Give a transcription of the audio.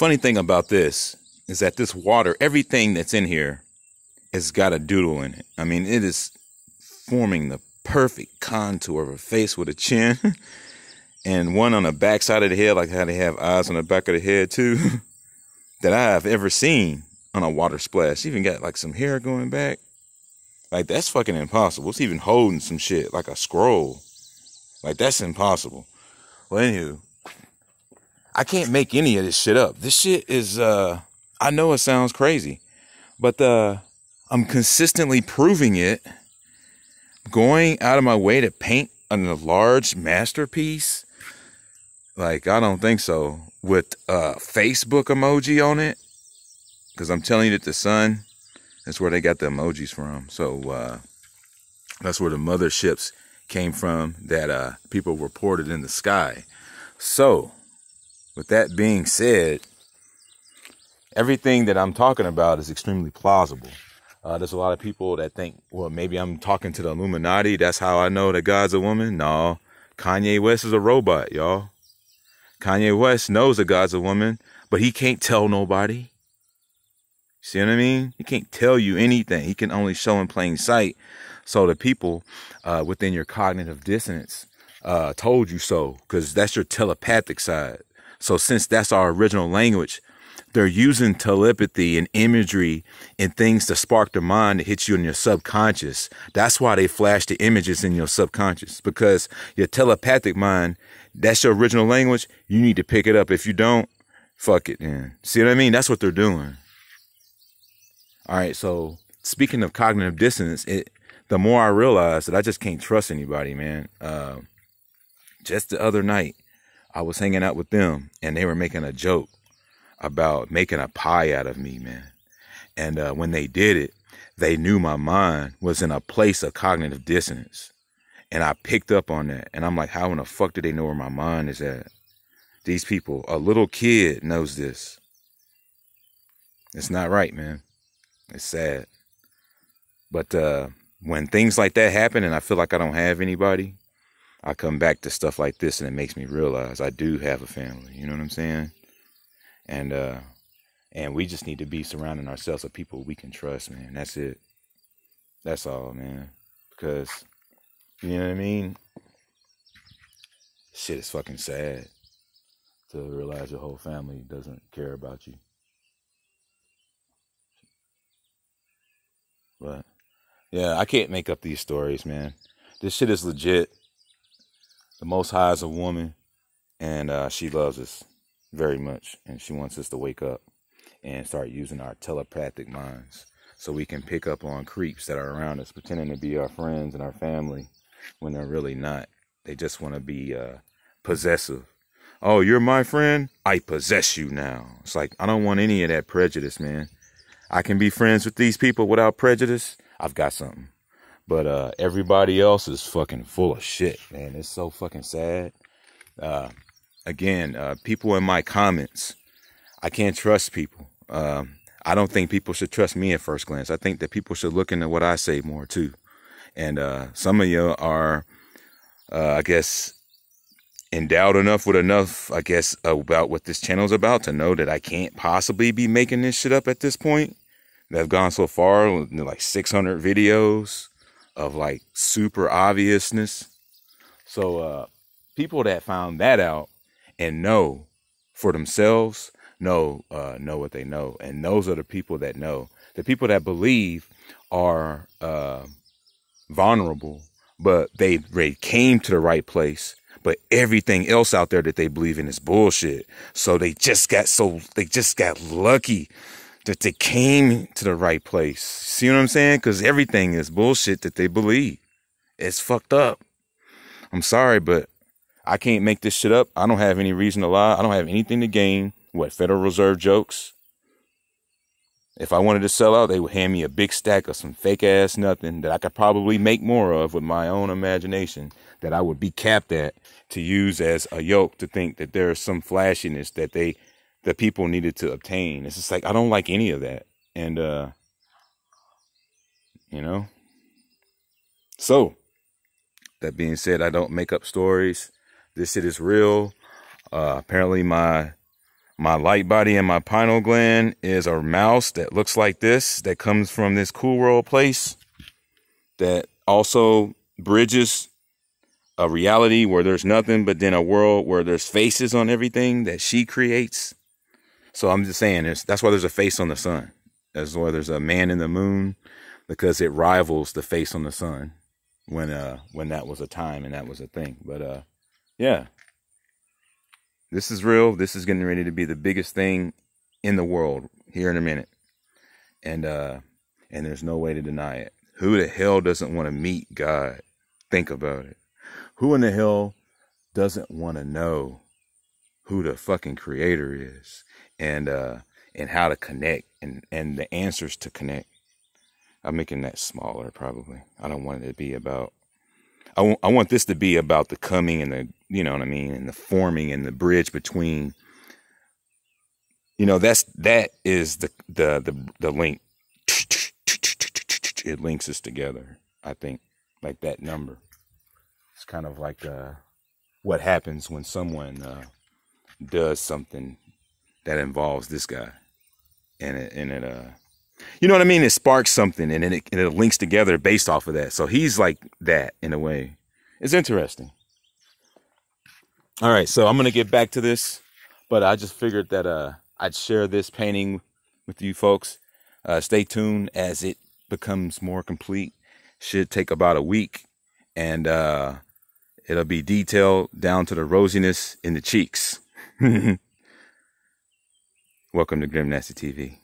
funny thing about this is that this water, everything that's in here has got a doodle in it. I mean, it is forming the perfect contour of a face with a chin and one on the back side of the head, like how they have eyes on the back of the head too, that I have ever seen on a water splash. Even got like some hair going back. Like, that's fucking impossible. It's even holding some shit like a scroll. Like, that's impossible. Well, anywho, I can't make any of this shit up. This shit is, I know it sounds crazy, but I'm consistently proving it, going out of my way to paint a large masterpiece. Like, I don't think so. With a Facebook emoji on it. Because I'm telling you that the sun, that's where they got the emojis from. So that's where the motherships came from that people reported in the sky. So, with that being said, everything that I'm talking about is extremely plausible. There's a lot of people that think, well, maybe I'm talking to the Illuminati. That's how I know that God's a woman. No, Kanye West is a robot, y'all. Kanye West knows that God's a woman, but he can't tell nobody. See what I mean? He can't tell you anything. He can only show in plain sight. So the people within your cognitive dissonance told you so, because that's your telepathic side. So since that's our original language, they're using telepathy and imagery and things to spark the mind to hit you in your subconscious. That's why they flash the images in your subconscious, because your telepathic mind, that's your original language. You need to pick it up. If you don't, fuck it, man. See what I mean? That's what they're doing. All right, so speaking of cognitive dissonance, the more I realize that I just can't trust anybody, man. Just the other night, I was hanging out with them, and they were making a joke about making a pie out of me, man. And when they did it, they knew my mind was in a place of cognitive dissonance. And I picked up on that. And I'm like, how in the fuck do they know where my mind is at? These people, a little kid knows this. It's not right, man. It's sad. But when things like that happen and I feel like I don't have anybody, I come back to stuff like this and it makes me realize I do have a family. You know what I'm saying? And we just need to be surrounding ourselves with people we can trust, man. That's it. That's all, man. Because, you know what I mean? Shit is fucking sad to realize your whole family doesn't care about you. But, yeah, I can't make up these stories, man. This shit is legit. The Most High is a woman, and she loves us very much, and she wants us to wake up and start using our telepathic minds so we can pick up on creeps that are around us, pretending to be our friends and our family when they're really not. They just want to be possessive. Oh, you're my friend? I possess you now. It's like, I don't want any of that prejudice, man. I can be friends with these people without prejudice. I've got something. But everybody else is fucking full of shit, man. It's so fucking sad. Again, people in my comments, I can't trust people. I don't think people should trust me at first glance. I think that people should look into what I say more too. And some of you are, I guess, endowed enough with enough, I guess, about what this channel is about to know that I can't possibly be making this shit up at this point. I've gone so far, like 600 videos of like super obviousness. So people that found that out and know for themselves know what they know, and those are the people that know. The people that believe are vulnerable, but they came to the right place. But everything else out there that they believe in is bullshit. So they just got lucky that they came to the right place. See what I'm saying? Because everything is bullshit that they believe. It's fucked up. I'm sorry, but I can't make this shit up. I don't have any reason to lie. I don't have anything to gain. What, Federal Reserve jokes? If I wanted to sell out, they would hand me a big stack of some fake ass nothing that I could probably make more of with my own imagination, that I would be capped at to use as a yoke to think that there's some flashiness that the people needed to obtain. It's just like, I don't like any of that. And, you know, so that being said, I don't make up stories. This shit is real. Apparently my My light body and my pineal gland is a mouse that looks like this, that comes from this cool world place, that also bridges a reality where there's nothing, but then a world where there's faces on everything that she creates. So I'm just saying, that's why there's a face on the sun. That's why there's a man in the moon, because it rivals the face on the sun when that was a time and that was a thing. But yeah, this is real. This is getting ready to be the biggest thing in the world here in a minute. And there's no way to deny it. Who the hell doesn't want to meet God? Think about it. Who in the hell doesn't want to know who the fucking creator is, and how to connect, and the answers to connect? I'm making that smaller probably. I don't want it to be about, I want this to be about the coming and the, you know what I mean, and the forming and the bridge between, you know, that is the link. It links us together, I think, like that number. It's kind of like what happens when someone does something that involves this guy, and it you know what I mean? It sparks something, and it links together based off of that. So he's like that in a way. It's interesting. All right, so I'm gonna get back to this, but I just figured that I'd share this painting with you folks. Stay tuned as it becomes more complete. Should take about a week, and it'll be detailed down to the rosiness in the cheeks. Welcome to Grimnasty TV.